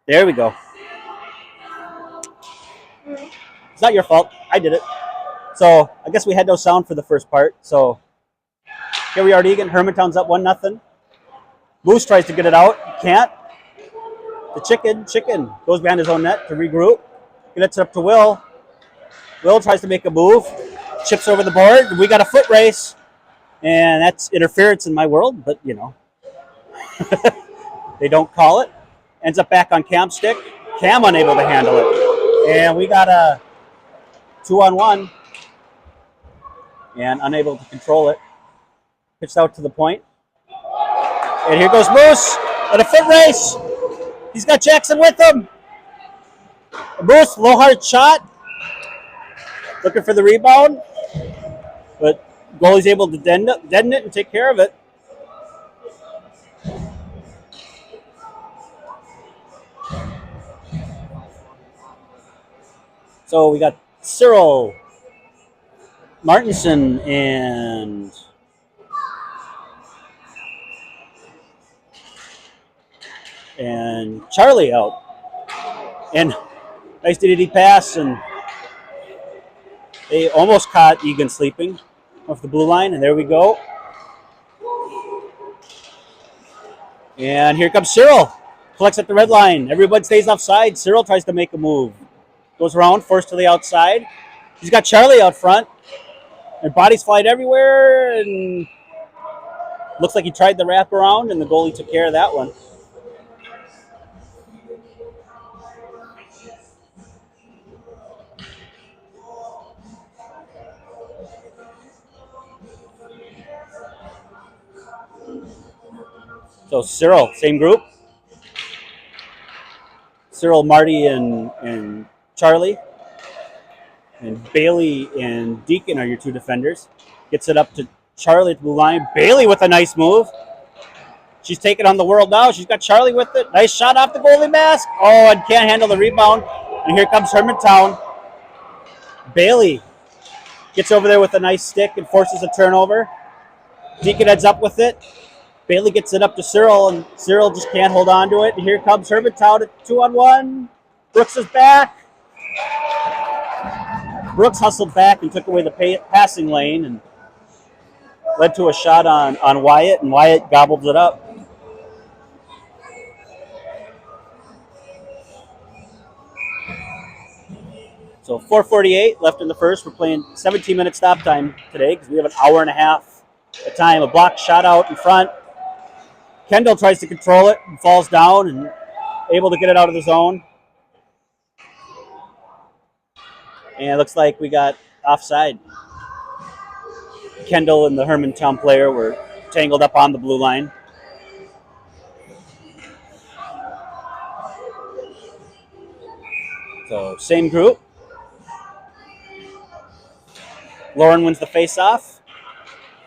There we go. It's not your fault. I did it. So I guess we had no sound for the first part. So here we are at Eagan. Hermantown's up 1-0. Moose tries to get it out. Can't. The chicken goes behind his own net to regroup. Gets it up to Will. Will tries to make a move. Chips over the board. We got a foot race. And that's interference in my world, but you know. They don't call it. Ends up back on Cam's stick. Cam unable to handle it. And we got a 2-on-1. And unable to control it. Pitched out to the point. And here goes Moose at a foot race. He's got Jackson with him. Moose, low hard shot. Looking for the rebound. But goalie's able to deaden it and take care of it. So we got Cyril, Martinson, and Charlie out. And nice DDD pass, and they almost caught Eagan sleeping off the blue line, and there we go. And here comes Cyril. Collects at the red line. Everybody stays offside. Cyril tries to make a move. Goes around, forced to the outside. He's got Charlie out front. And bodies flying everywhere, and looks like he tried the wraparound, and the goalie took care of that one. So Cyril, same group. Cyril, Marty, and Charlie. And Bailey and Deacon are your two defenders. Gets it up to Charlie at the blue line. Bailey with a nice move. She's taking on the world now. She's got Charlie with it. Nice shot off the goalie mask. Oh, and can't handle the rebound. And here comes Hermantown. Bailey gets over there with a nice stick and forces a turnover. Deacon heads up with it. Bailey gets it up to Cyril, and Cyril just can't hold on to it. And here comes Hermantown at 2-on-1. Brooks is back. Brooks hustled back and took away the passing lane and led to a shot on Wyatt, and Wyatt gobbled it up. So 4:48 left in the first. We're playing 17-minute stop time today because we have an hour and a half at time. A block shot out in front. Kendall tries to control it and falls down and able to get it out of the zone. And it looks like we got offside. Kendall and the Hermantown player were tangled up on the blue line. So same group. Lauren wins the face-off.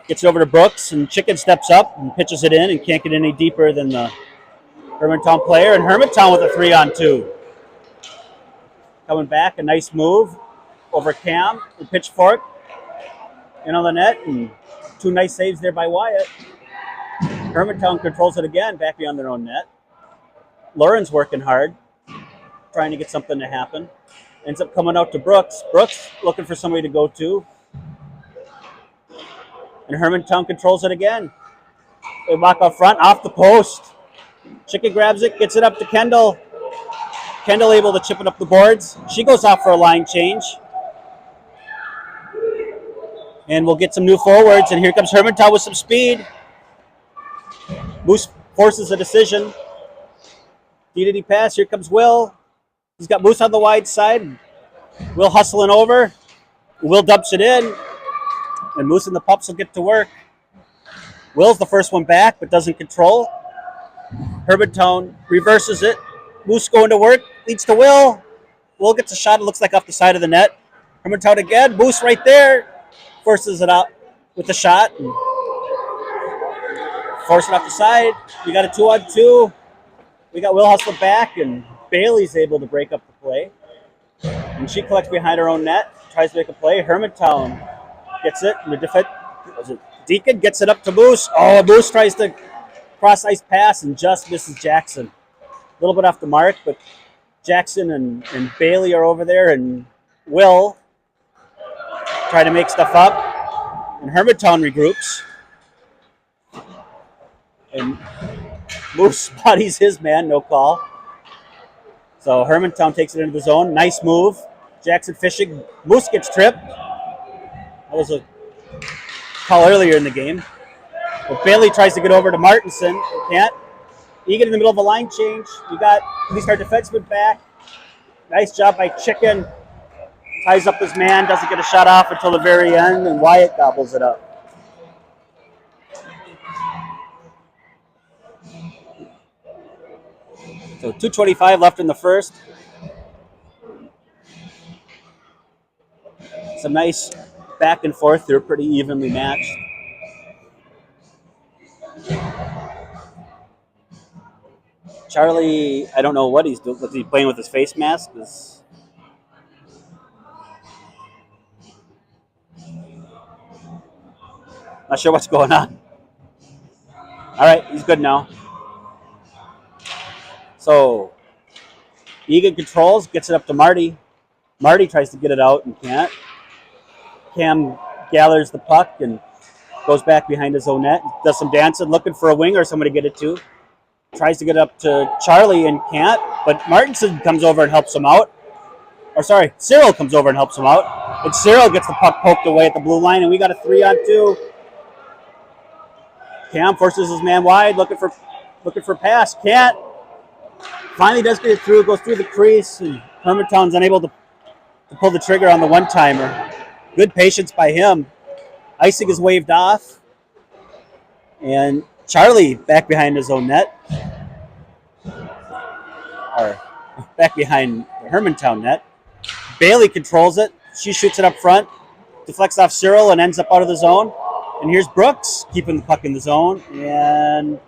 Gets it over to Brooks, and Chicken steps up and pitches it in and can't get any deeper than the Hermantown player. And Hermantown with a 3-on-2. Coming back, a nice move over Cam and pitchfork in on the net, and two nice saves there by Wyatt. Hermantown controls it again back beyond their own net. Lauren's working hard, trying to get something to happen. Ends up coming out to Brooks. Brooks looking for somebody to go to. And Hermantown controls it again. They walk up front, off the post. Chicken grabs it, gets it up to Kendall. Kendall able to chip it up the boards. She goes off for a line change. And we'll get some new forwards. And here comes Hermantown with some speed. Moose forces a decision. DDD pass. Here comes Will. He's got Moose on the wide side. Will hustling over. Will dumps it in. And Moose and the Pups will get to work. Will's the first one back, but doesn't control. Hermantown reverses it. Moose going to work. Leads to Will. Will gets a shot. It looks like off the side of the net. Hermantown again. Moose right there. Forces it out with the shot. And force it off the side. We got a 2-on-2. We got Will hustle back, and Bailey's able to break up the play. And she collects behind her own net. Tries to make a play. Hermantown gets it. And the defense, Deacon gets it up to Moose. Oh, Moose tries to cross ice pass and just misses Jackson. little bit off the mark, but Jackson and Bailey are over there, and Will try to make stuff up. And Hermantown regroups. And Moose bodies his man, no call. So Hermantown takes it into the zone. Nice move. Jackson fishing. Moose gets tripped. That was a call earlier in the game. But Bailey tries to get over to Martinson. Can't. Eagan in the middle of a line change. We got at least our defenseman back. Nice job by Chicken. Ties up his man. Doesn't get a shot off until the very end. And Wyatt gobbles it up. So 2:25 left in the first. Some nice back and forth. They're pretty evenly matched. Charlie, I don't know what he's doing. Was he playing with his face mask? Not sure what's going on. All right, he's good now. So Eagan controls, gets it up to Marty. Marty tries to get it out and can't. Cam gathers the puck and goes back behind his own net. Does some dancing, looking for a wing or somebody to get it to. Tries to get it up to Charlie and can't. But Martinson comes over and helps him out. Or sorry, Cyril comes over and helps him out. And Cyril gets the puck poked away at the blue line, and we got a 3-on-2. Cam forces his man wide, looking for pass. Can't. Finally does get it through, goes through the crease, and Hermantown's unable to pull the trigger on the one-timer. Good patience by him. Icing is waved off. And Charlie back behind his own net. Or back behind the Hermantown net. Bailey controls it. She shoots it up front. Deflects off Cyril and ends up out of the zone. And here's Brooks keeping the puck in the zone. And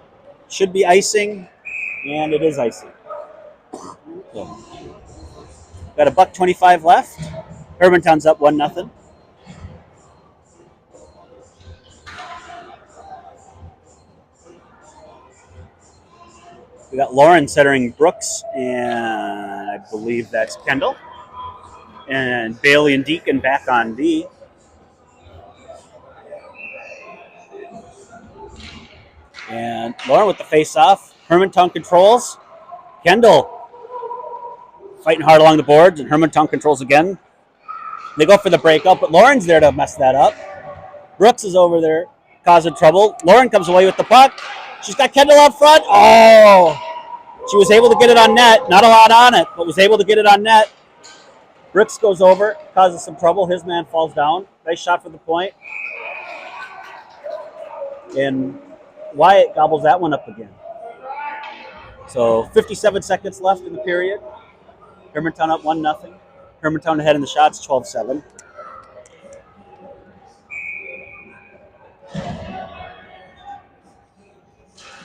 should be icing. And it is icing. So, got a $1.25 left. Hermantown's up 1-0. We got Lauren centering Brooks, and I believe that's Kendall. And Bailey and Deacon back on D. And Lauren with the face-off. Hermantown controls. Kendall fighting hard along the boards, and Hermantown controls again. They go for the breakout, but Lauren's there to mess that up. Brooks is over there causing trouble. Lauren comes away with the puck. She's got Kendall out front. Oh! She was able to get it on net. Not a lot on it, but was able to get it on net. Brooks goes over, causes some trouble. His man falls down. Nice shot for the point. And Wyatt gobbles that one up again. So 57 seconds left in the period. Hermantown up 1-0. Hermantown ahead in the shots, 12-7.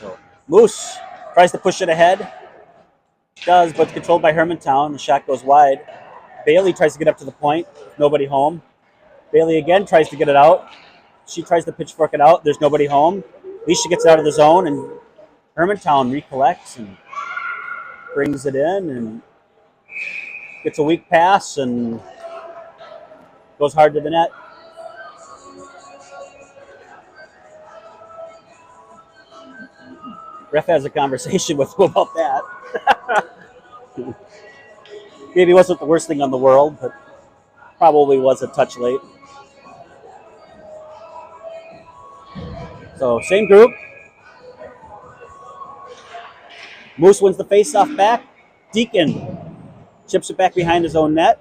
So Moose tries to push it ahead. Does, but controlled by Hermantown. The shot goes wide. Bailey tries to get up to the point. Nobody home. Bailey again tries to get it out. She tries to pitchfork it out. There's nobody home. At least she gets it out of the zone, and Hermantown recollects and brings it in and gets a weak pass and goes hard to the net. Ref has a conversation with him about that. Maybe it wasn't the worst thing on the world, but probably was a touch late. So, same group. Moose wins the face-off back. Deacon chips it back behind his own net.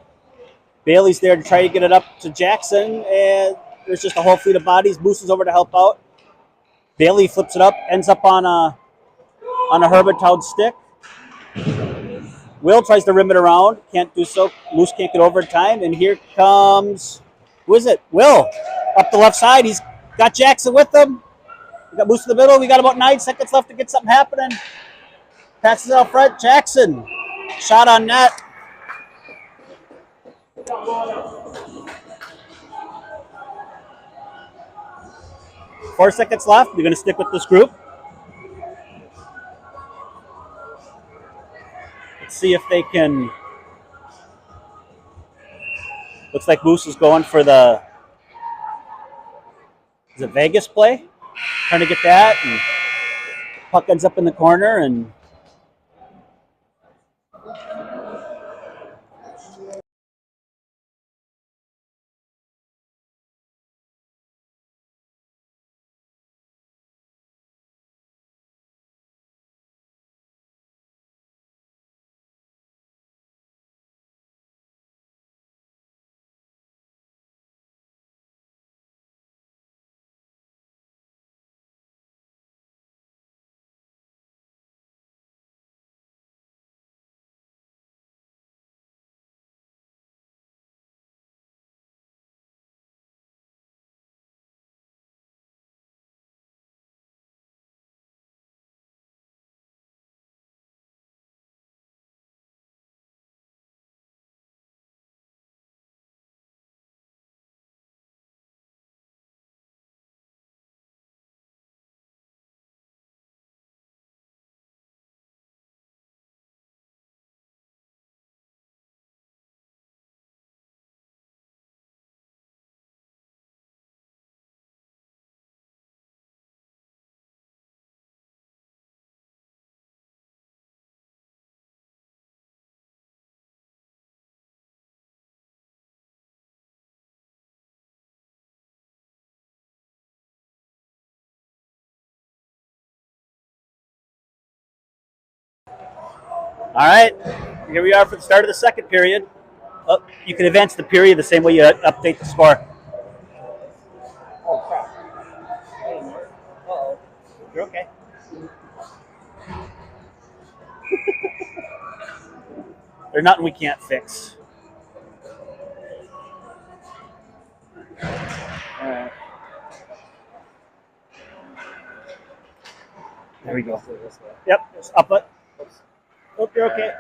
Bailey's there to try to get it up to Jackson, and there's just a whole fleet of bodies. Moose is over to help out. Bailey flips it up, ends up on a Hermantown stick. Will tries to rim it around, can't do so. Moose can't get over in time, and here comes, who is it? Will, up the left side. He's got Jackson with him. We got Moose in the middle. We got about 9 seconds left to get something happening. Passes out front. Jackson, shot on net. Four seconds left. You're going to stick with this group. Let's see if they can. Looks like Moose is going for the. Is it Vegas play? Trying to get that, and puck ends up in the corner, and all right, here we are for the start of the second period. Oh, you can advance the period the same way you update the score. Oh, crap. Uh-oh. You're okay. There's nothing we can't fix. All right. There we go. Yep, up it. Oh, you're okay.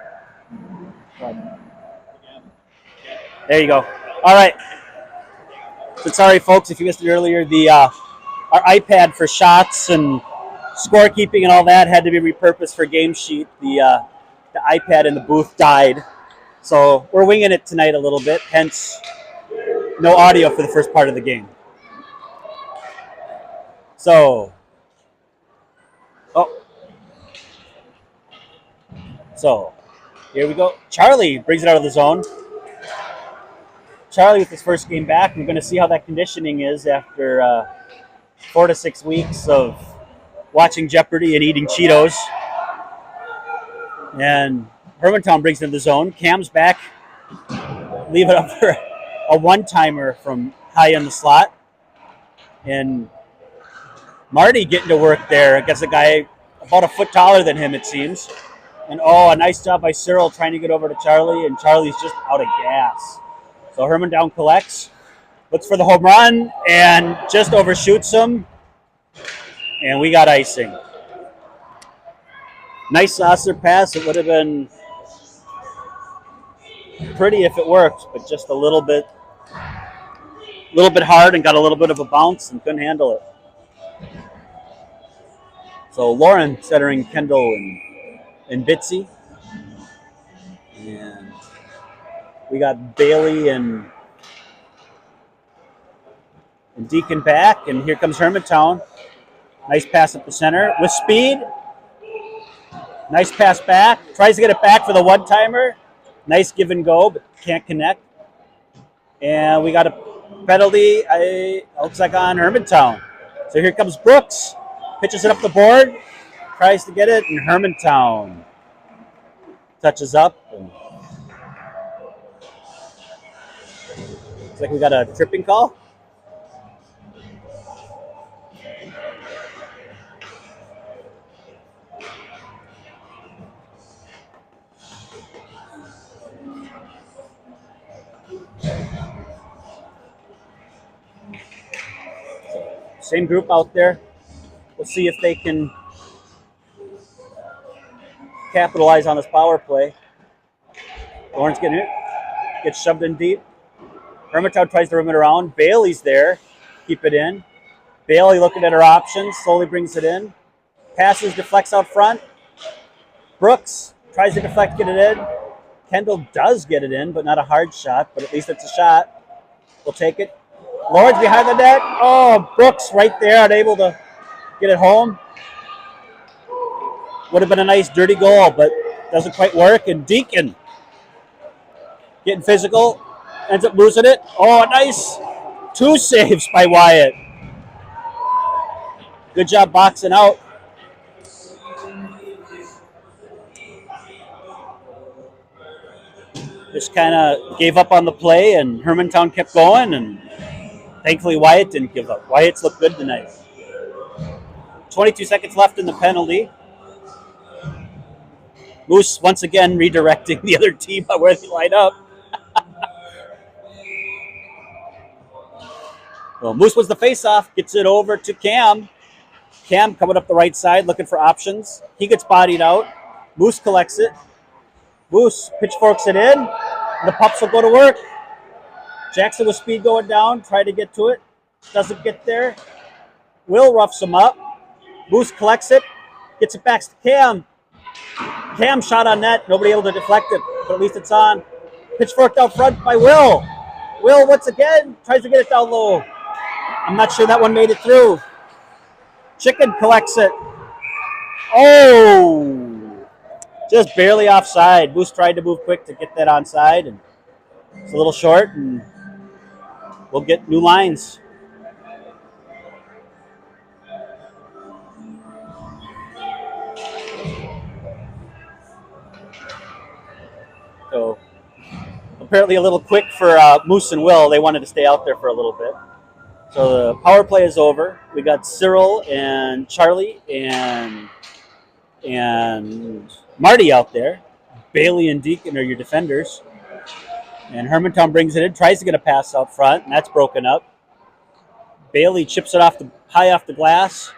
There you go. All right. So sorry, folks, if you missed it earlier. Our iPad for shots and scorekeeping and all that had to be repurposed for Game Sheet. The iPad in the booth died, so we're winging it tonight a little bit. Hence, no audio for the first part of the game. So here we go. Charlie brings it out of the zone. Charlie with his first game back. We're going to see how that conditioning is after 4 to 6 weeks of watching Jeopardy and eating Cheetos. And Hermantown brings it in the zone. Cam's back. Leave it up for a one-timer from high in the slot. And Marty getting to work there against a guy about a foot taller than him, it seems. And a nice job by Cyril trying to get over to Charlie, and Charlie's just out of gas. So Hermantown collects, looks for the home run, and just overshoots him. And we got icing. Nice saucer pass. It would have been pretty if it worked, but just a little bit hard and got a little bit of a bounce and couldn't handle it. So Lauren centering Kendall and Bitsy. And we got Bailey and Deacon back, and here comes Hermantown. Nice pass up the center with speed. Nice pass back. Tries to get it back for the one-timer. Nice give and go, but can't connect. And we got a penalty, looks like on Hermantown. So here comes Brooks. Pitches it up the board. Tries to get it, and Hermantown touches up. And looks like we got a tripping call. Same group out there. We'll see if they can capitalize on this power play. Lawrence getting it. Gets shoved in deep. Hermantown tries to rim it around. Bailey's there. Keep it in. Bailey looking at her options. Slowly brings it in. Passes, deflects out front. Brooks Tries to deflect, get it in. Kendall does get it in, but not a hard shot, but at least it's a shot. We'll take it. Lawrence behind the net. Oh, Brooks right there, unable to get it home. Would have been a nice dirty goal, but doesn't quite work. And Deacon getting physical, ends up losing it. Oh, nice 2 saves by Wyatt. Good job boxing out. Just kind of gave up on the play, and Hermantown kept going, and thankfully Wyatt didn't give up. Wyatt's looked good tonight. 22 seconds left in the penalty. Moose once again redirecting the other team on where they line up. Well, Moose was the face-off, gets it over to Cam. Cam coming up the right side, looking for options. He gets bodied out. Moose collects it. Moose pitchforks it in. The pups will go to work. Jackson with speed going down, tried to get to it. Doesn't get there. Will roughs him up. Moose collects it. Gets it back to Cam. Cam shot on net. Nobody able to deflect it, but at least it's on. Pitchforked out front by Will. Will once again tries to get it down low. I'm not sure that one made it through. Chicken collects it. Oh! Just barely offside. Moose tried to move quick to get that onside, and it's a little short, and we'll get new lines. So apparently a little quick for Moose and Will. They wanted to stay out there for a little bit. So the power play is over. We got Cyril and Charlie and Marty out there. Bailey and Deacon are your defenders. And Hermantown brings it in, tries to get a pass out front, and that's broken up. Bailey chips it high off the glass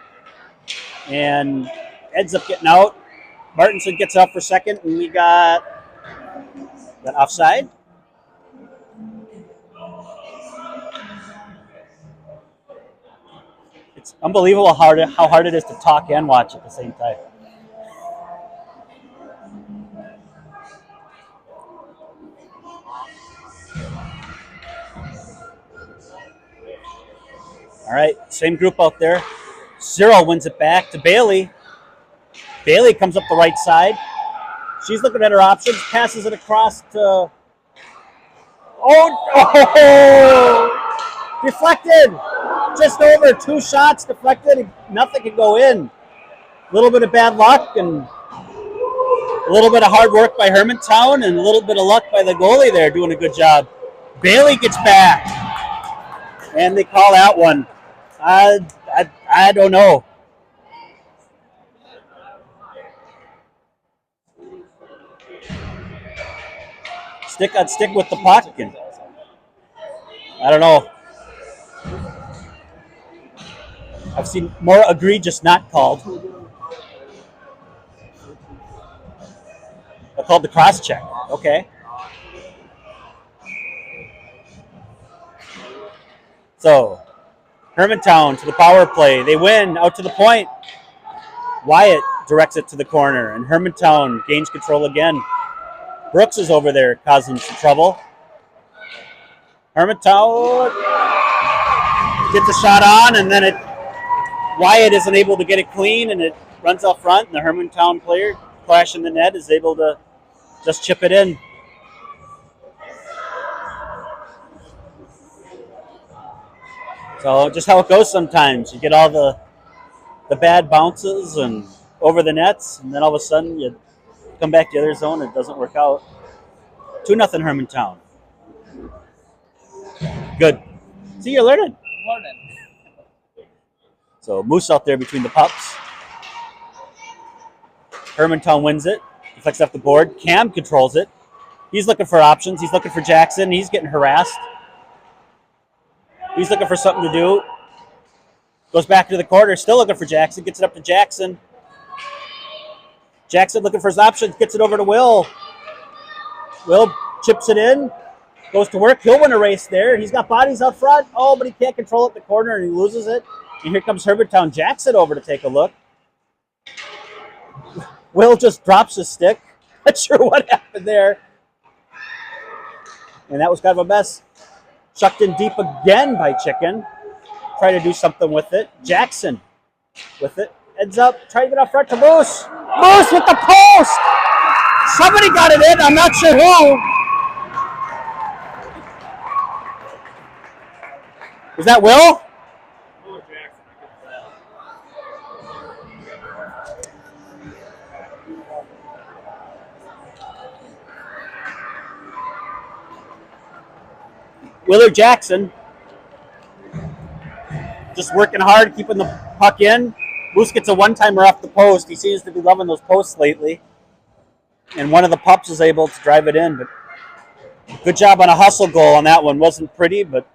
and ends up getting out. Martinson gets up for second, and we got that offside. It's unbelievable how hard it is to talk and watch at the same time. All right, same group out there. Cyril wins it back to Bailey. Bailey comes up the right side. She's looking at her options, passes it across to... Oh! Deflected! Just over, 2 shots deflected, and nothing can go in. A little bit of bad luck and a little bit of hard work by Hermantown and a little bit of luck by the goalie there doing a good job. Bailey gets back, and they call that one. I don't know. Stick on stick with the puck, and I don't know. I've seen more egregious not called. I called the cross check. Okay. So, Hermantown to the power play. They win out to the point. Wyatt directs it to the corner, and Hermantown gains control again. Brooks is over there causing some trouble. Hermantown gets a shot on, and then Wyatt isn't able to get it clean, and it runs out front, and the Hermantown player, clashing the net, is able to just chip it in. So just how it goes sometimes. You get all the bad bounces and over the nets, and then all of a sudden you come back to the other zone and it doesn't work out. 2-0 Hermantown. Good. See, you're learning. So Moose out there between the pups. Hermantown wins it. Deflects off the board. Cam controls it. He's looking for options. He's looking for Jackson. He's getting harassed. He's looking for something to do. Goes back to the corner. Still looking for Jackson. Gets it up to Jackson. Jackson looking for his options. Gets it over to Will. Will chips it in. Goes to work. He'll win a race there. He's got bodies out front. Oh, but he can't control it in the corner, and he loses it. And here comes Hermantown Jackson over to take a look. Will just drops his stick. Not sure what happened there. And that was kind of a mess. Chucked in deep again by Chicken. Try to do something with it. Jackson with it. Ends up trying to get out front to Moose. Moose with the post! Somebody got it in. I'm not sure who. Was that Will? Willard Jackson. Just working hard, keeping the puck in. Moose gets a one-timer off the post. He seems to be loving those posts lately. And one of the pups is able to drive it in. But good job on a hustle goal on that one. Wasn't pretty, but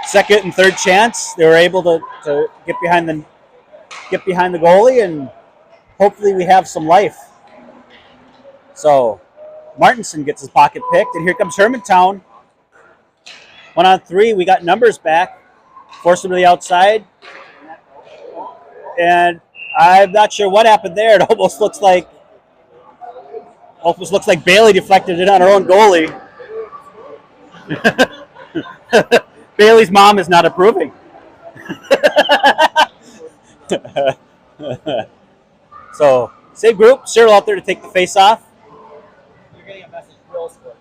second and third chance, they were able to get behind the goalie, and hopefully we have some life. So Martinson gets his pocket picked, and here comes Hermantown. 1-on-3, we got numbers back. Force him to the outside. And I'm not sure what happened there. It almost looks like Bailey deflected it on her own goalie. Bailey's mom is not approving. So, same group. Cyril out there to take the face off. You're getting a message. Will scored.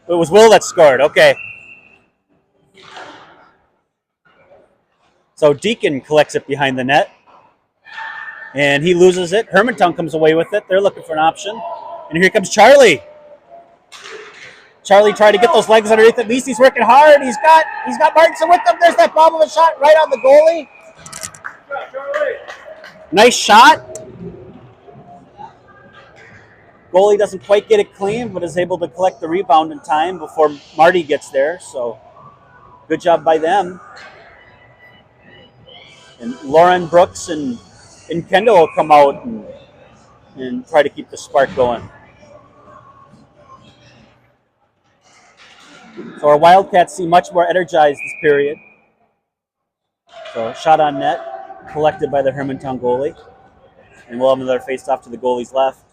It was Will that scored. Okay. So Deacon collects it behind the net. And he loses it. Hermantown comes away with it. They're looking for an option. And here comes Charlie. Charlie trying to get those legs underneath. At least he's working hard. He's got Martinson with him. There's that bomb of a shot right on the goalie. Nice shot. Goalie doesn't quite get it clean, but is able to collect the rebound in time before Marty gets there. So good job by them. And Lauren Brooks and Kendall will come out and try to keep the spark going. So our Wildcats seem much more energized this period. So shot on net, collected by the Hermantown goalie. And we'll have another face-off to the goalie's left.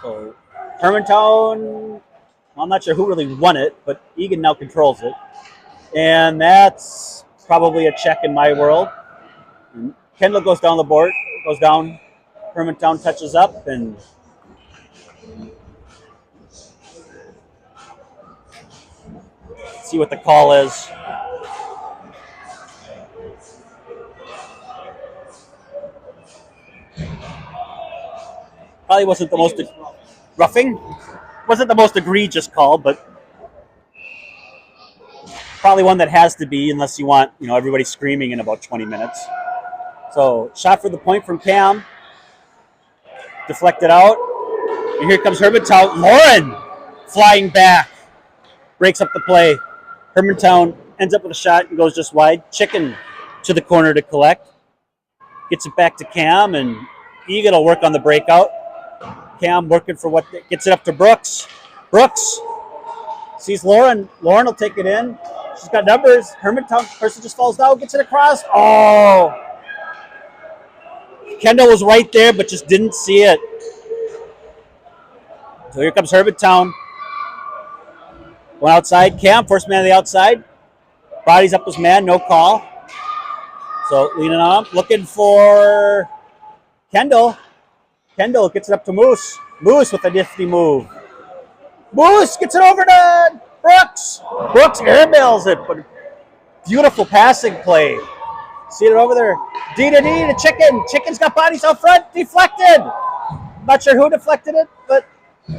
So Hermantown, I'm not sure who really won it, but Eagan now controls it. And that's probably a check in my world. And Kendall goes down the board, goes down. Hermantown touches up, and see what the call is. Probably wasn't the most roughing. Wasn't the most egregious call, but probably one that has to be, unless you want, everybody screaming in about 20 minutes. So shot for the point from Cam. Deflected out. And here comes Hermantown. Lauren flying back. Breaks up the play. Hermantown ends up with a shot and goes just wide. Chicken to the corner to collect. Gets it back to Cam, and Eagan will work on the breakout. Cam working for what gets it up to Brooks. Brooks sees Lauren. Lauren will take it in. She's got numbers. Hermantown person just falls down, gets it across. Oh! Kendall was right there, but just didn't see it. So here comes Hermantown. One outside. Cam, first man on the outside. Bodies up his man, no call. So leaning on him, looking for Kendall. Kendall gets it up to Moose. Moose with a nifty move. Moose gets it over to Brooks. Brooks airmails it, but beautiful passing play. See it over there. D to Chicken. Chicken's got bodies out front. Deflected. Not sure who deflected it, but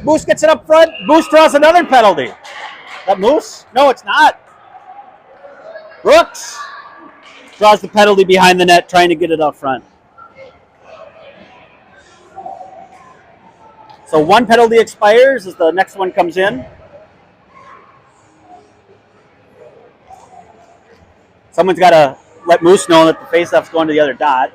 Moose gets it up front. Moose draws another penalty. That Moose? No, it's not. Brooks draws the penalty behind the net, trying to get it out front. So one penalty expires as the next one comes in. Someone's got to let Moose know that the faceoff's going to the other dot.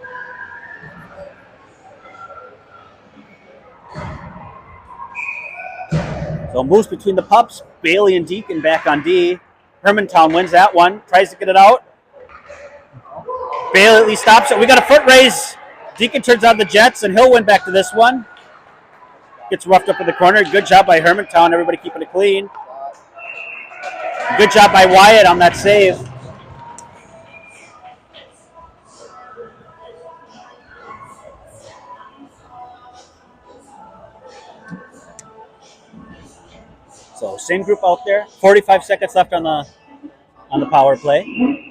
So Moose between the pups. Bailey and Deacon back on D. Hermantown wins that one. Tries to get it out. Bailey at least stops it. We got a foot raise Deacon turns on the Jets, and he'll win back to this one. Gets roughed up in the corner. Good job by Hermantown. Everybody keeping it clean. Good job by Wyatt on that save. So same group out there. 45 seconds left on the power play.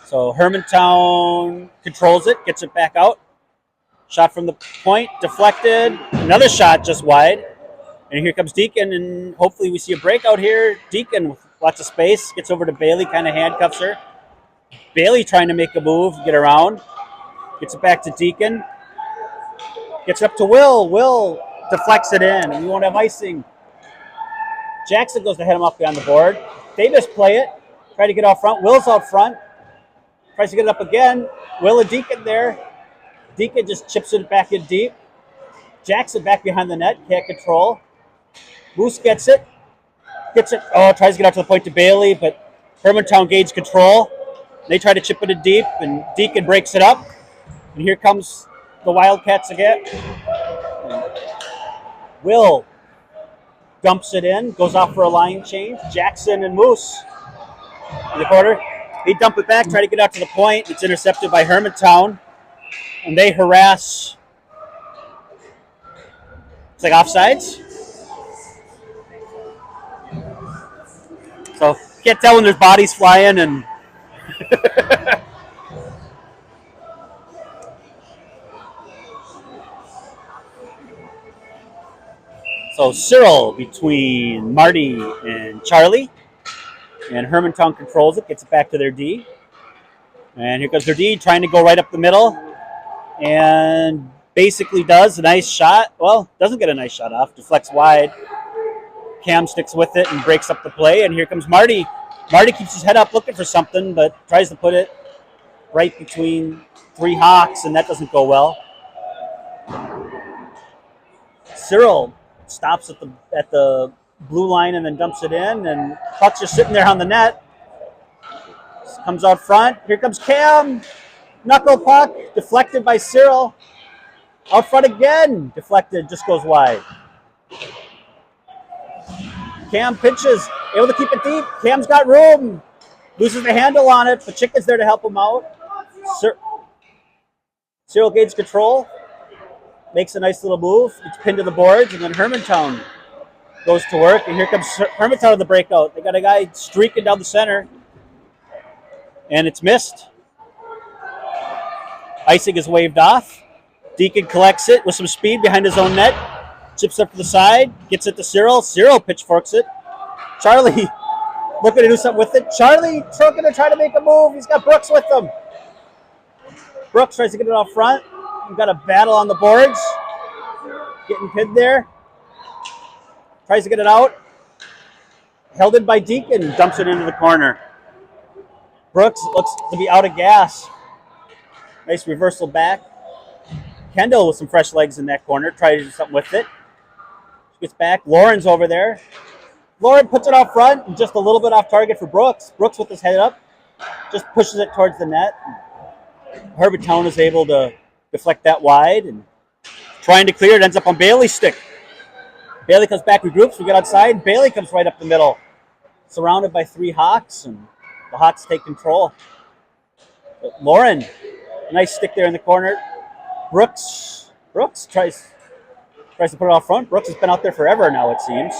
So Hermantown controls it, gets it back out. Shot from the point, deflected. Another shot just wide. And here comes Deacon, and hopefully we see a breakout here. Deacon with lots of space, gets over to Bailey, kind of handcuffs her. Bailey trying to make a move, get around. Gets it back to Deacon. Gets it up to Will. Will deflects it in, and we won't have icing. Jackson goes to head him up on the board. They misplay it. Try to get out front. Will's out front. Tries to get it up again. Will and Deacon there. Deacon just chips it back in deep. Jackson back behind the net. Can't control. Moose gets it. Gets it. Oh, tries to get out to the point to Bailey, but Hermantown gains control. They try to chip it in deep, and Deacon breaks it up. And here comes the Wildcats again. Will dumps it in, goes off for a line change. Jackson and Moose in the corner. They dump it back, try to get out to the point. It's intercepted by Hermantown, and they harass. It's like offsides. So can't tell when there's bodies flying and. So Cyril between Marty and Charlie. And Hermantown controls it, gets it back to their D. And here goes their D, trying to go right up the middle. And basically does a nice shot. Well, doesn't get a nice shot off, deflects wide. Cam sticks with it and breaks up the play. And here comes Marty. Marty keeps his head up looking for something, but tries to put it right between three Hawks, and that doesn't go well. Cyril stops at the blue line and then dumps it in, and puck's just sitting there on the net. Comes out front. Here comes Cam. Knuckle puck, deflected by Cyril. Out front again, deflected, just goes wide. Cam pinches, able to keep it deep. Cam's got room. Loses the handle on it, but Chicken's there to help him out. Cyril gains control. Makes a nice little move. It's pinned to the boards, and then Hermantown goes to work. And here comes Hermantown on the breakout. They got a guy streaking down the center, and it's missed. Icing is waved off. Deacon collects it with some speed behind his own net. Chips up to the side. Gets it to Cyril. Cyril pitchforks it. Charlie looking to do something with it. Charlie going to try to make a move. He's got Brooks with him. Brooks tries to get it out front. We've got a battle on the boards. Getting pinned there. Tries to get it out. Held in by Deacon. Dumps it into the corner. Brooks looks to be out of gas. Nice reversal back. Kendall with some fresh legs in that corner. Tries to do something with it. Gets back. Lauren's over there. Lauren puts it out front and just a little bit off target for Brooks. Brooks with his head up. Just pushes it towards the net. Hermantown is able to deflect that wide, and trying to clear it ends up on Bailey's stick. Bailey comes back, regroups, we get outside. Bailey comes right up the middle, surrounded by three Hawks, and the Hawks take control. But Lauren, nice stick there in the corner. Brooks tries to put it out front. Brooks has been out there forever now, it seems.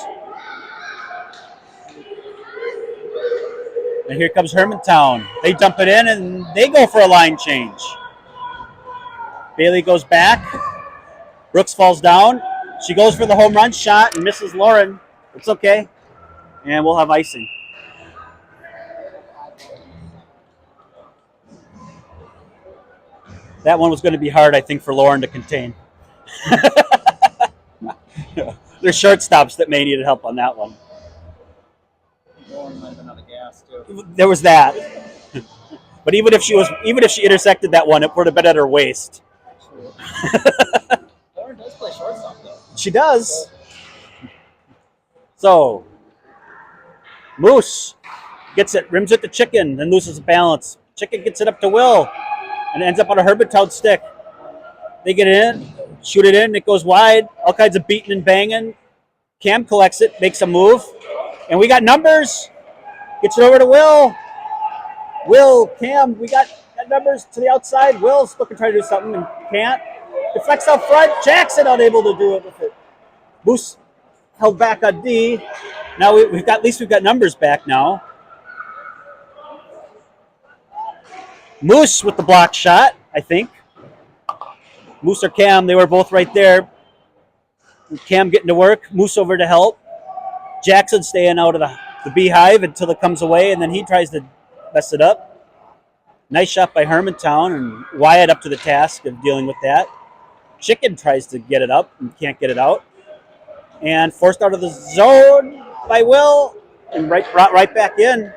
And here comes Hermantown. They dump it in, and they go for a line change. Bailey goes back. Brooks falls down. She goes for the home run shot and misses Lauren. It's okay. And we'll have icing. That one was going to be hard, I think, for Lauren to contain. There's shortstops that may need help on that one. Lauren might have been out of gas too. There was that. But even if she intersected that one, it would have been at her waist. Lauren does play shortstop though. She does. So, Moose gets it, rims it to Chicken, then loses balance. Chicken gets it up to Will. and it ends up on a Hermantown stick. They get it in, shoot it in, it goes wide, all kinds of beating and banging. Cam collects it, makes a move, and we got numbers. Gets it over to Will. Will, Cam, we got numbers to the outside. Will's looking trying to do something and can't. Deflects out front. Jackson unable to do it with it. Moose held back on D. Now we've got, at least we've got numbers back now. Moose with the block shot, I think. Moose or Cam, they were both right there. Cam getting to work. Moose over to help. Jackson staying out of the beehive until it comes away, and then he tries to mess it up. Nice shot by Hermantown, and Wyatt up to the task of dealing with that. Chicken tries to get it up and can't get it out. And forced out of the zone by Will, and brought right back in.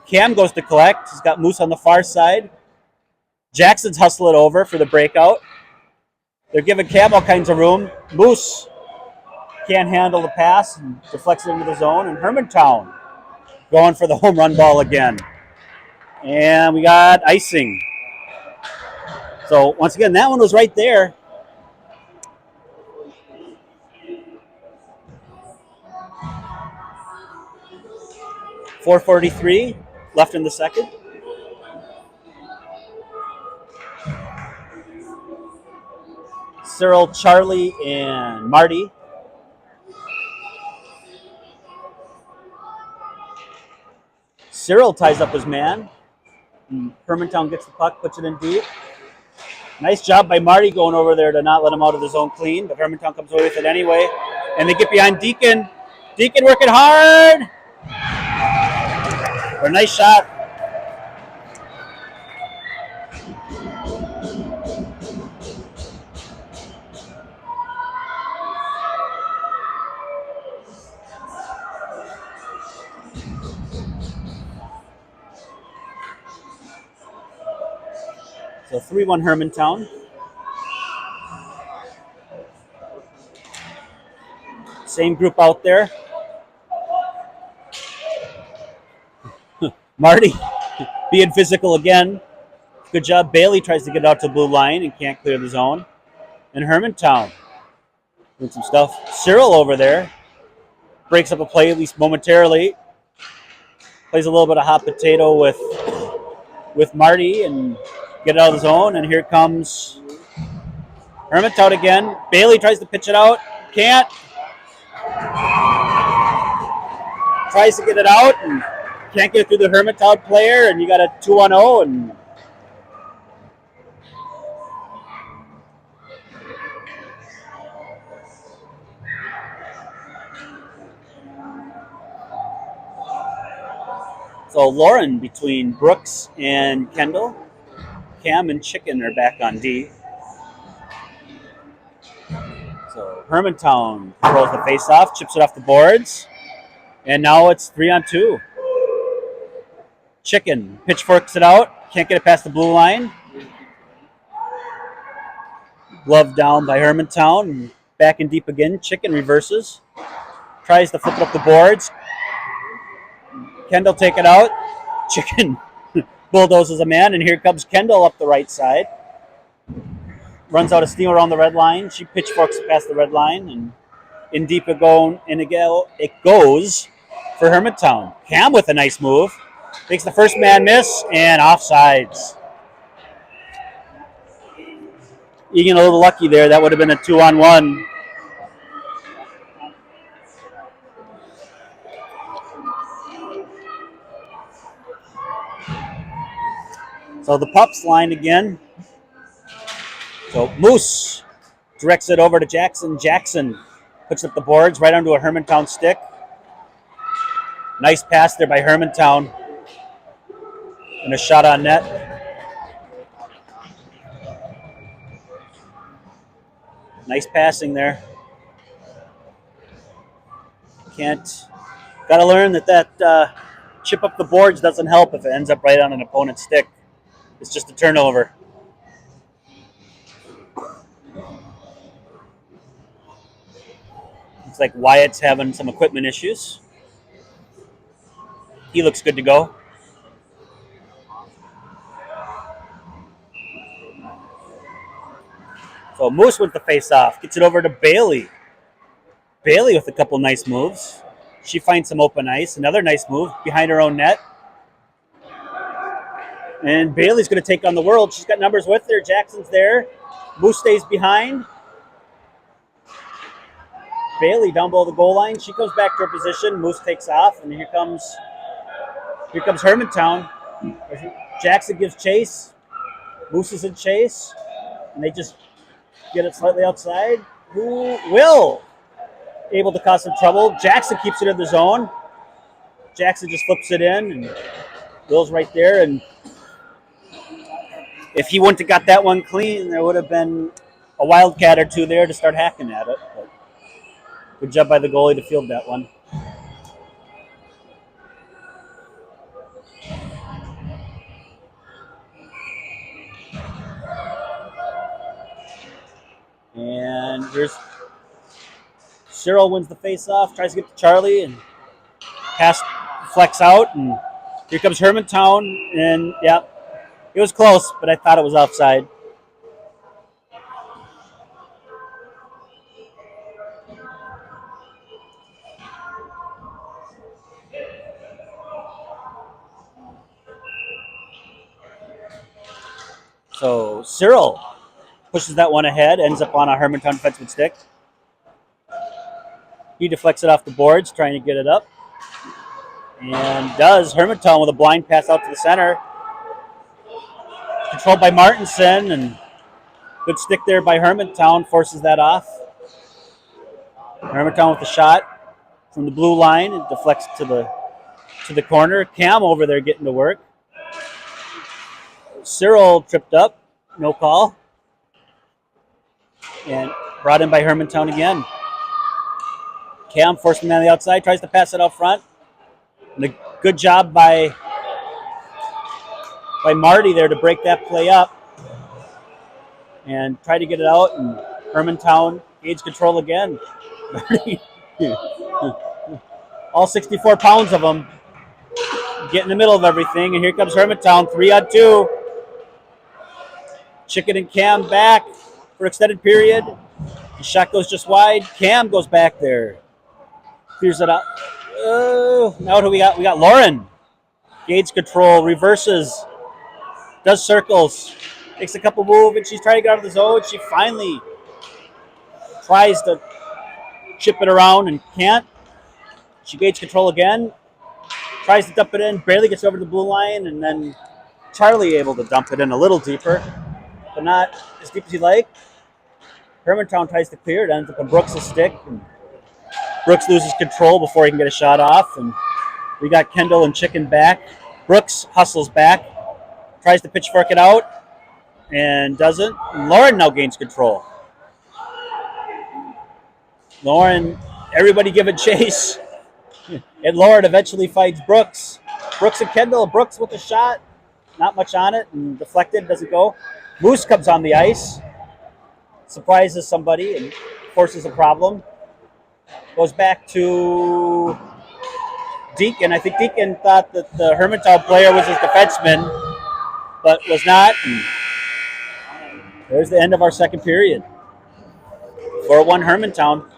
Cam goes to collect. He's got Moose on the far side. Jackson's hustling over for the breakout. They're giving Cam all kinds of room. Moose can't handle the pass and deflects it into the zone. And Hermantown going for the home run ball again. And we got icing. So once again, that one was right there. .443 left in the second. Cyril, Charlie, and Marty. Cyril ties up his man. Hermantown gets the puck, puts it in deep. Nice job by Marty going over there to not let him out of the zone clean, but Hermantown comes away with it anyway. And they get behind Deacon. Deacon working hard. For a nice shot. So 3-1 Hermantown. Same group out there. Marty being physical again. Good job. Bailey tries to get out to the blue line and can't clear the zone. And Hermantown doing some stuff. Cyril over there breaks up a play, at least momentarily. Plays a little bit of hot potato with Marty and get it out of the zone. And here comes Hermantown again. Bailey tries to pitch it out. Can't. Tries to get it out and can't get it through the Hermantown player, and you got a 2-1-0. And so Lauren between Brooks and Kendall. Cam and Chicken are back on D. So Hermantown throws the face-off, chips it off the boards, and now it's 3-on-2. Chicken pitchforks it out, can't get it past the blue line. Glove down by Hermantown, back in deep again. Chicken reverses, tries to flip it up the boards. Kendall take it out. Chicken bulldozes a man, and here comes Kendall up the right side. Runs out of steam around the red line. She pitchforks past the red line, and in deep it goes for Hermantown. Cam with a nice move. Makes the first man miss, and offsides. Eagan a little lucky there. That would have been a 2-on-1. So the Pups line again. So Moose directs it over to Jackson. Jackson puts up the boards right onto a Hermantown stick. Nice pass there by Hermantown. And a shot on net. Nice passing there. Got to learn that chip up the boards doesn't help if it ends up right on an opponent's stick. It's just a turnover. Looks like Wyatt's having some equipment issues. He looks good to go. So Moose with the face off. Gets it over to Bailey. Bailey with a couple nice moves. She finds some open ice. Another nice move behind her own net. And Bailey's going to take on the world. She's got numbers with her. Jackson's there. Moose stays behind. Bailey down below the goal line. She comes back to her position. Moose takes off, and here comes Hermantown. Jackson gives chase. Moose is in chase, and they just get it slightly outside. Who will able to cause some trouble? Jackson keeps it in the zone. Jackson just flips it in, and Will's right there. And if he wouldn't have got that one clean, there would have been a wildcat or two there to start hacking at it. But good job by the goalie to field that one. And here's Cyril wins the face-off, tries to get to Charlie, and pass flex out. And here comes Hermantown, and yeah, it was close, but I thought it was offside. So Cyril pushes that one ahead, ends up on a Hermantown defenseman stick. He deflects it off the boards, trying to get it up. And does. Hermantown with a blind pass out to the center. Controlled by Martinson, and good stick there by Hermantown, forces that off. Hermantown with the shot from the blue line and deflects to the corner. Cam over there getting to work. Cyril tripped up, no call. And brought in by Hermantown again. Cam forced him on the outside, tries to pass it out front. And a good job by Marty there to break that play up and try to get it out. And Hermantown gauge control again. All 64 pounds of them get in the middle of everything. And here comes Hermantown, 3-on-2. Chicken and Cam back for extended period. The shot goes just wide. Cam goes back there. Clears it out. Now what do we got? We got Lauren. Gauge control, reverses, does circles, takes a couple moves, and she's trying to get out of the zone. She finally tries to chip it around and can't. She gauge control again, tries to dump it in, barely gets over the blue line, and then Charlie able to dump it in a little deeper, but not as deep as he'd like. Hermantown tries to clear it, ends up on Brooks' stick, and Brooks loses control before he can get a shot off, and we got Kendall and Chicken back. Brooks hustles back, tries to pitchfork it out, and doesn't. And Lauren now gains control. Lauren, everybody give it chase. And Lauren eventually fights Brooks. Brooks and Kendall. Brooks with a shot. Not much on it, and deflected, doesn't go. Moose comes on the ice, surprises somebody, and forces a problem. Goes back to Deacon. I think Deacon thought that the Hermantown player was his defenseman, but was not. And there's the end of our second period. 4-1 Hermantown.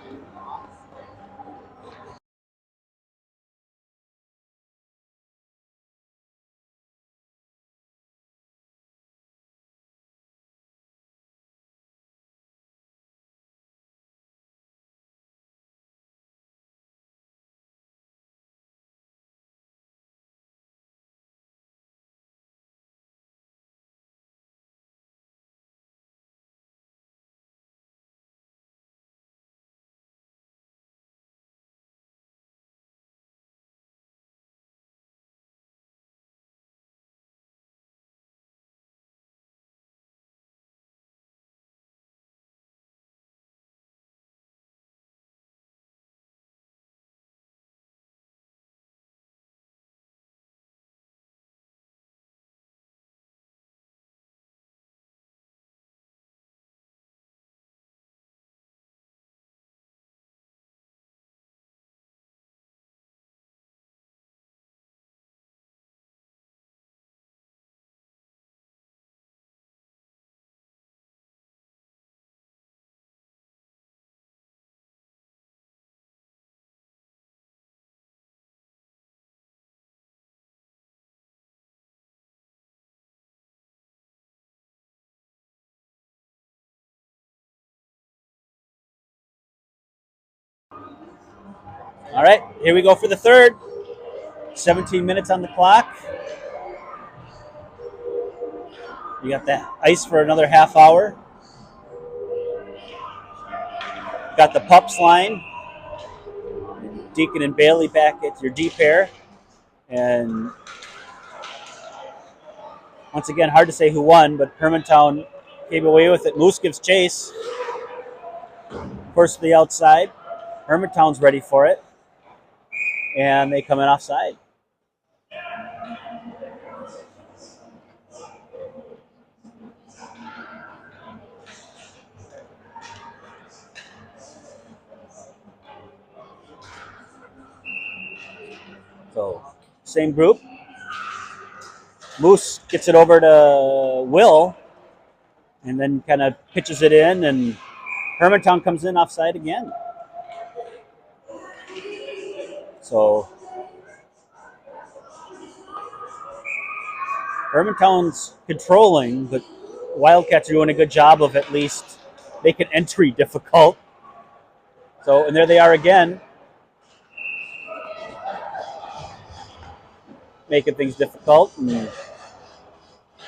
All right, here we go for the third. 17 minutes on the clock. You got that ice for another half hour. Got the pups line. Deacon and Bailey back at your D pair. And once again, hard to say who won, but Hermantown came away with it. Moose gives chase. Of course, to the outside. Hermantown's ready for it. And they come in offside. So, same group. Moose gets it over to Will and then kind of pitches it in, and Hermantown comes in offside again. So, Hermantown's controlling, but Wildcats are doing a good job of at least making entry difficult. So, and there they are again, making things difficult, and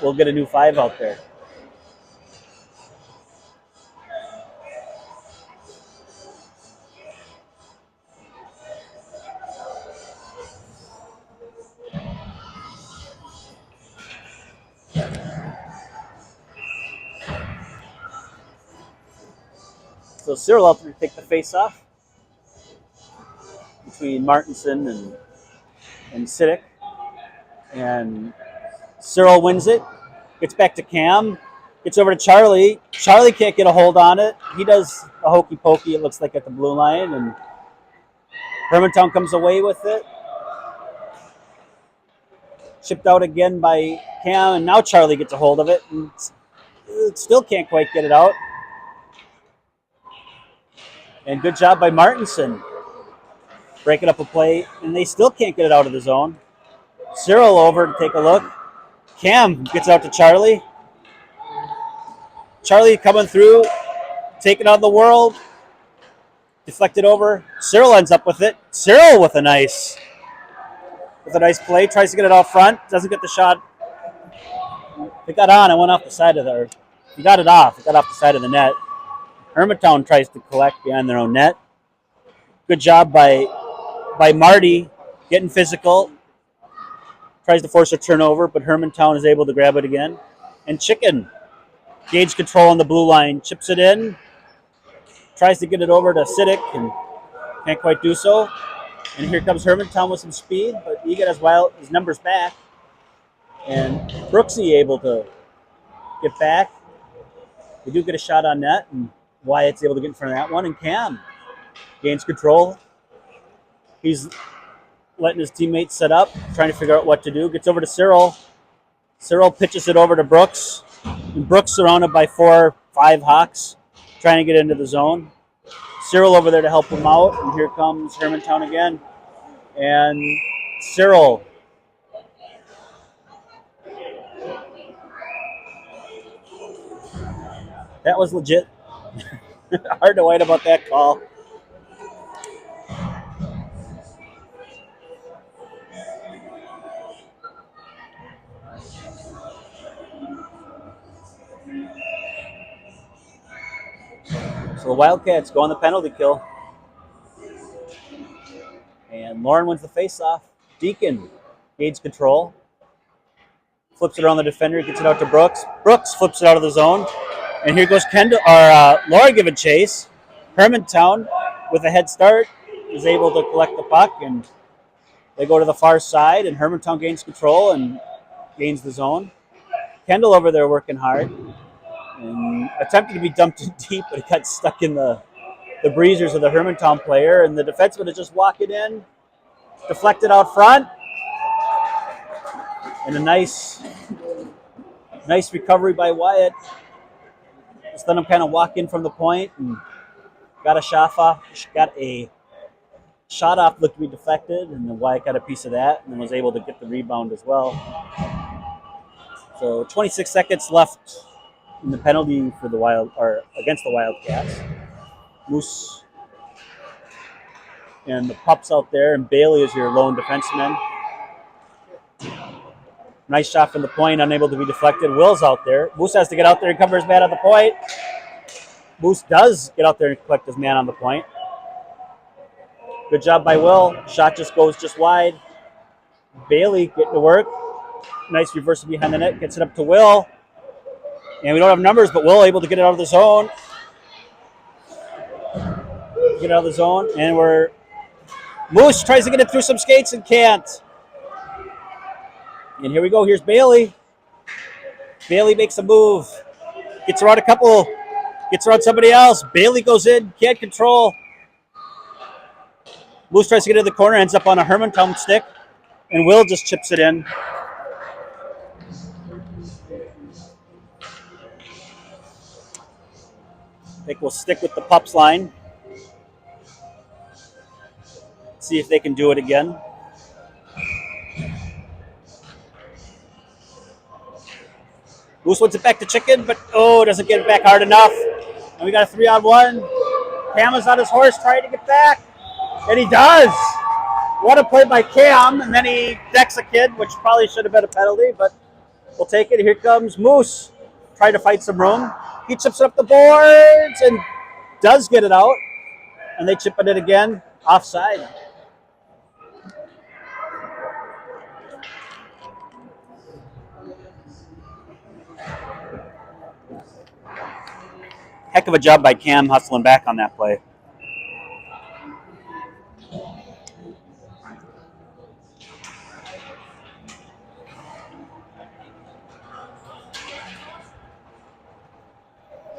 we'll get a new 5 out there. So Cyril out there to take the face off between Martinson and Siddick. And Cyril wins it. Gets back to Cam. Gets over to Charlie. Charlie can't get a hold on it. He does a hokey pokey, it looks like, at the blue line. And Hermantown comes away with it. Chipped out again by Cam. And now Charlie gets a hold of it. And still can't quite get it out. And good job by Martinson. Breaking up a play. And they still can't get it out of the zone. Cyril over to take a look. Cam gets out to Charlie. Charlie coming through, taking on the world. Deflected over. Cyril ends up with it. Cyril with a nice play. Tries to get it out front. Doesn't get the shot. It got on. It went off the side of the. He got it off. It got off the side of the net. Hermantown tries to collect behind their own net. Good job by Marty getting physical. Tries to force a turnover, but Hermantown is able to grab it again. And Chicken gauge control on the blue line. Chips it in. Tries to get it over to Siddick and can't quite do so. And here comes Hermantown with some speed, but Eagan has his numbers back. And Brooksy able to get back. They do get a shot on net, and Wyatt's able to get in front of that one. And Cam gains control. He's letting his teammates set up, trying to figure out what to do. Gets over to Cyril. Cyril pitches it over to Brooks. And Brooks surrounded by 4 or 5 Hawks, trying to get into the zone. Cyril over there to help him out. And here comes Hermantown again. And Cyril. That was legit. Hard to white about that call. So the Wildcats go on the penalty kill. And Lauren wins the face-off. Deacon gauge control. Flips it around the defender, gets it out to Brooks. Brooks flips it out of the zone. And here goes Laura giving chase. Hermantown, with a head start, is able to collect the puck, and they go to the far side, and Hermantown gains control and gains the zone. Kendall over there working hard and attempted to be dumped in deep, but it got stuck in the breezers of the Hermantown player, and the defenseman is just walking in, deflected out front, and a nice recovery by Wyatt. Just let him kind of walk in from the point and got a shot off, looked to be deflected, and then Wyatt got a piece of that and was able to get the rebound as well. So 26 seconds left in the penalty for against the Wildcats. Moose And the pup's out there, and Bailey is your lone defenseman. Nice shot from the point, unable to be deflected. Will's out there. Moose has to get out there and cover his man on the point. Moose does get out there and collect his man on the point. Good job by Will. Shot just goes just wide. Bailey getting to work. Nice reversal behind the net. Gets it up to Will. And we don't have numbers, but Will able to get it out of the zone. Get it out of the zone. And Moose tries to get it through some skates and can't. And here we go. Here's Bailey. Bailey makes a move. Gets around gets around somebody else. Bailey goes in. Can't control. Moose tries to get in the corner. Ends up on a Hermantown stick. And Will just chips it in. I think we'll stick with the pups line. See if they can do it again. Moose wants it back to Chicken, but doesn't get it back hard enough. And we got a 3-on-1. Cam is on his horse trying to get back. And he does. What a play by Cam. And then he decks a kid, which probably should have been a penalty, but we'll take it. Here comes Moose. Trying to fight some room. He chips it up the boards and does get it out. And they chip it in again. Offside. Heck of a job by Cam hustling back on that play.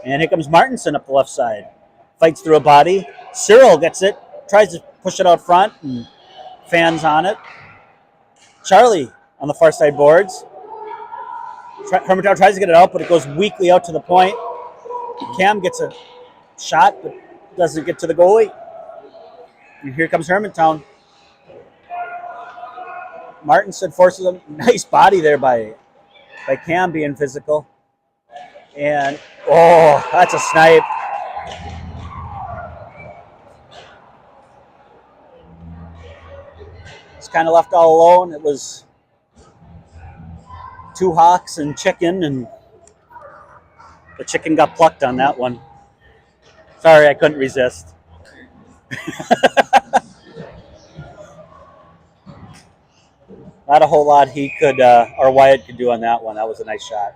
And here comes Martinson up the left side. Fights through a body. Cyril gets it. Tries to push it out front and fans on it. Charlie on the far side boards. Hermantown tries to get it out, but it goes weakly out to the point. Cam gets a shot, but doesn't get to the goalie. And here comes Hermantown. Martinson forces a nice body there by Cam being physical. And, that's a snipe. It's kind of left all alone. It was two Hawks and Chicken, and the Chicken got plucked on that one. Sorry, I couldn't resist. Not a whole lot he could, or Wyatt could do on that one. That was a nice shot.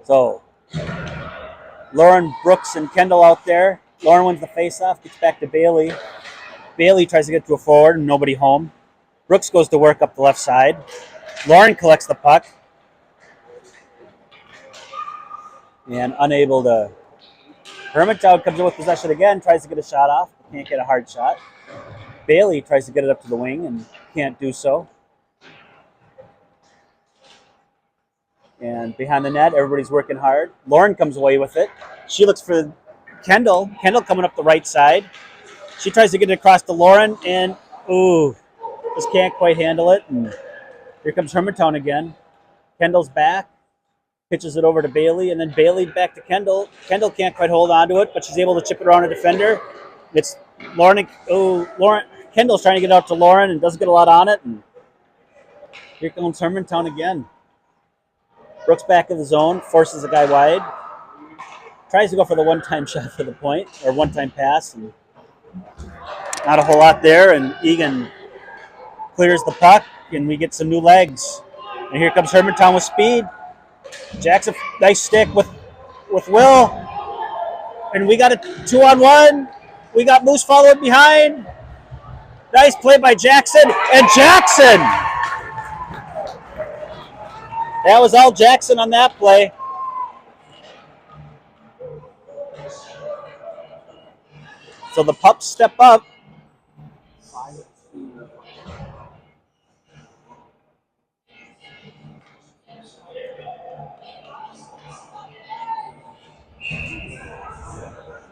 So, Lauren, Brooks, and Kendall out there. Lauren wins the faceoff, gets back to Bailey. Bailey tries to get to a forward, and nobody home. Brooks goes to work up the left side. Lauren collects the puck. And unable to. Hermantown comes in with possession again, tries to get a shot off, but can't get a hard shot. Bailey tries to get it up to the wing and can't do so. And behind the net, everybody's working hard. Lauren comes away with it. She looks for Kendall. Kendall coming up the right side. She tries to get it across to Lauren, and just can't quite handle it. And here comes Hermantown again. Kendall's back. Pitches it over to Bailey, and then Bailey back to Kendall. Kendall can't quite hold on to it, but she's able to chip it around a defender. It's Lauren. Lauren. Kendall's trying to get out to Lauren and doesn't get a lot on it. And here comes Hermantown again. Brooks back in the zone, forces a guy wide. Tries to go for the one-time shot for the point, or one-time pass, and not a whole lot there. And Eagan clears the puck, and we get some new legs. And here comes Hermantown with speed. Jackson, nice stick with Will. And we got a 2-on-1. We got Moose following behind. Nice play by Jackson. And Jackson! That was all Jackson on that play. So the pups step up.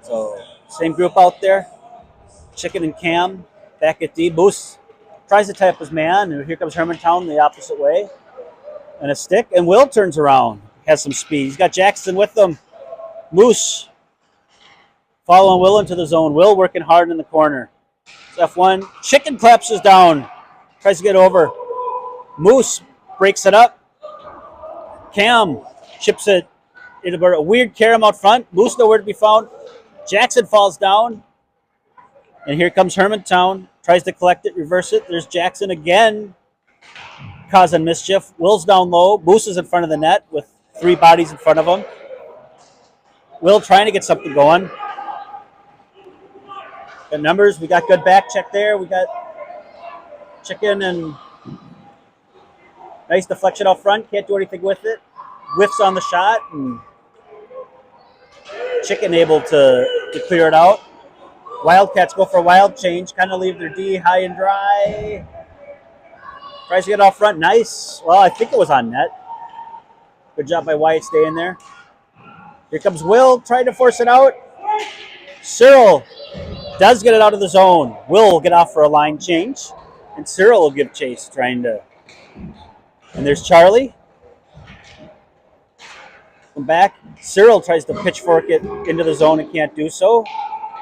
So same group out there. Chicken and Cam back at D. Moose tries to tie up his man, and here comes Hermantown the opposite way. And a stick, and Will turns around. Has some speed. He's got Jackson with him. Moose following Will into the zone. Will working hard in the corner. It's F1. Chicken collapses down. Tries to get over. Moose breaks it up. Cam chips it into a weird carom out front. Moose nowhere to be found. Jackson falls down. And here comes Hermantown. Tries to collect it, reverse it. There's Jackson again, causing mischief. Will's down low. Moose is in front of the net with 3 bodies in front of him. Will trying to get something going. Got numbers. We got good back check there. We got Chicken and nice deflection out front. Can't do anything with it. Whiffs on the shot. And Chicken able to clear it out. Wildcats go for a wild change. Kind of leave their D high and dry. Tries to get out front. Nice. Well, I think it was on net. Good job by Wyatt staying there. Here comes Will trying to force it out. Cyril does get it out of the zone. Will get off for a line change. And Cyril will give chase trying to. And there's Charlie. Come back. Cyril tries to pitchfork it into the zone and can't do so.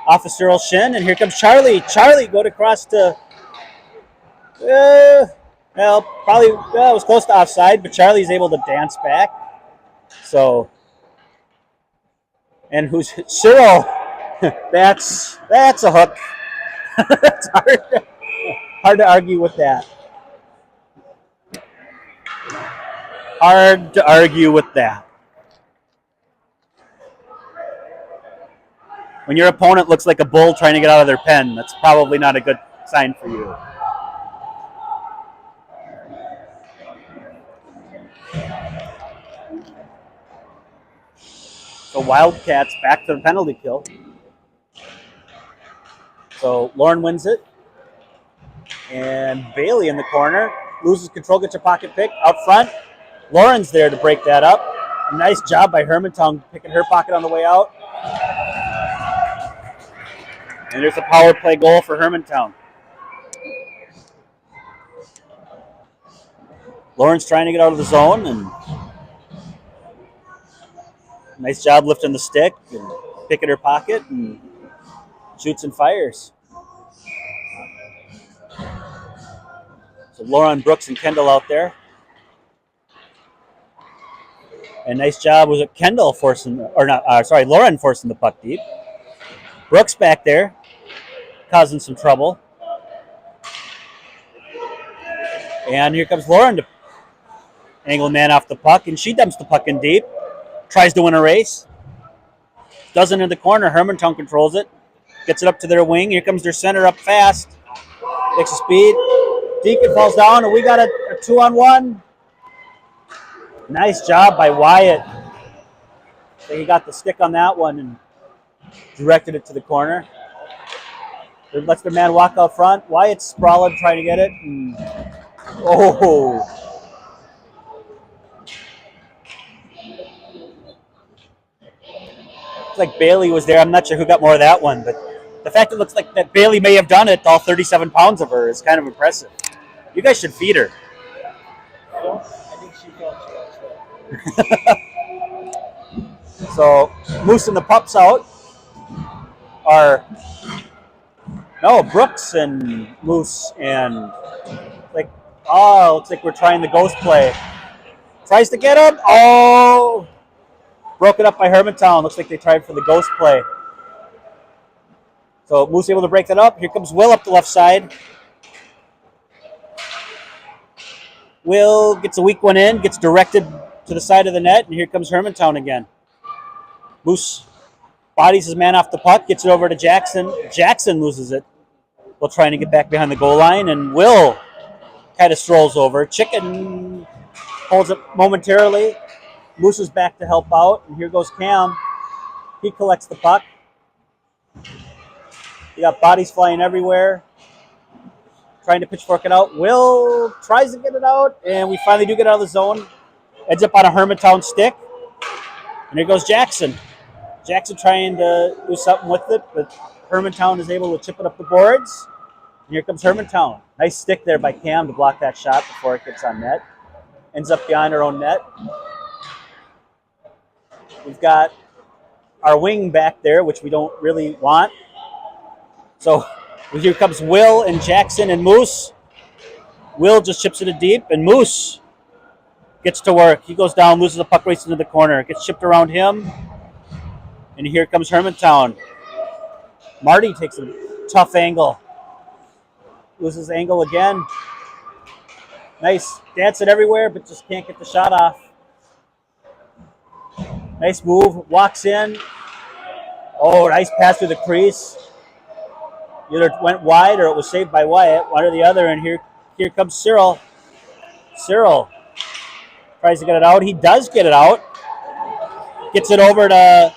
Off of Cyril's shin, and here comes Charlie. Charlie going across to, well, probably it was close to offside, but Charlie's able to dance back. So, and who's Cyril? That's a hook. That's hard to argue with that. Hard to argue with that. When your opponent looks like a bull trying to get out of their pen, that's probably not a good sign for you. So Wildcats back to the penalty kill. So Lauren wins it. And Bailey in the corner loses control, gets her pocket pick out front. Lauren's there to break that up. A nice job by Hermantown picking her pocket on the way out. And there's a power play goal for Hermantown. Lauren's trying to get out of the zone, and nice job lifting the stick and picking her pocket and shoots and fires. So Lauren, Brooks, and Kendall out there. And nice job was it Kendall forcing, or not, Lauren forcing the puck deep. Brooks back there, causing some trouble. And here comes Lauren to angle man off the puck, and she dumps the puck in deep. Tries to win a race. Doesn't in the corner. Hermantown controls it. Gets it up to their wing. Here comes their center up fast. Takes a speed. Deacon falls down, and we got a 2-on-1. Nice job by Wyatt. So he got the stick on that one and directed it to the corner. It lets their man walk out front. Wyatt's sprawling, trying to get it. And, oh. Looks like Bailey was there. I'm not sure who got more of that one, but the fact it looks like that Bailey may have done it, all 37 pounds of her, is kind of impressive. You guys should feed her. I think she felt she was. So, Moose and the pups out are Brooks and Moose and looks like we're trying the ghost play. Tries to get him. Oh! Broken up by Hermantown. Looks like they tried for the ghost play. So Moose able to break that up. Here comes Will up the left side. Will gets a weak one in, gets directed to the side of the net, and here comes Hermantown again. Moose bodies his man off the puck, gets it over to Jackson. Jackson loses it while trying to get back behind the goal line, and Will kind of strolls over. Chicken holds it momentarily. Moose is back to help out, and here goes Cam. He collects the puck. You got bodies flying everywhere. Trying to pitchfork it out. Will tries to get it out, and we finally do get out of the zone. Ends up on a Hermantown stick. And here goes Jackson. Jackson trying to do something with it, but Hermantown is able to chip it up the boards. And here comes Hermantown. Nice stick there by Cam to block that shot before it gets on net. Ends up behind our own net. We've got our wing back there, which we don't really want. So Here comes Will and Jackson and Moose. Will just chips it in deep, and Moose gets to work. He goes down, loses the puck, race into the corner. It gets chipped around him, and here comes Hermantown. Marty takes a tough angle. Loses angle again. Nice dancing everywhere, but just can't get the shot off. Nice move. Walks in. Oh, nice pass through the crease. Either went wide or it was saved by Wyatt, one or the other. And here comes Cyril. Cyril tries to get it out. He does get it out. Gets it over to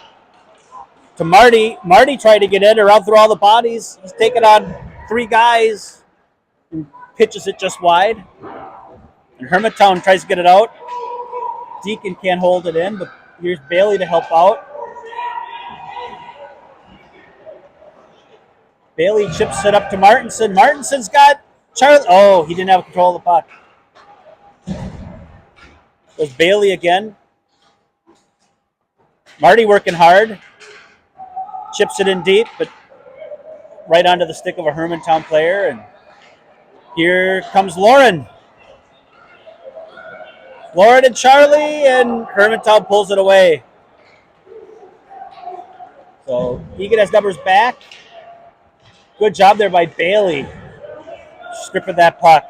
Marty. Marty tried to get in around through all the bodies. He's taking on 3 guys and pitches it just wide. And Hermantown tries to get it out. Deacon can't hold it in, but here's Bailey to help out. Bailey chips it up to Martinson. Martinson's got Charlie. Oh, he didn't have control of the puck. It was Bailey again. Marty working hard. Chips it in deep, but right onto the stick of a Hermantown player. And here comes Lauren. Lauren and Charlie, and Hermantown pulls it away. So Eagan has numbers back. Good job there by Bailey. Stripping that puck.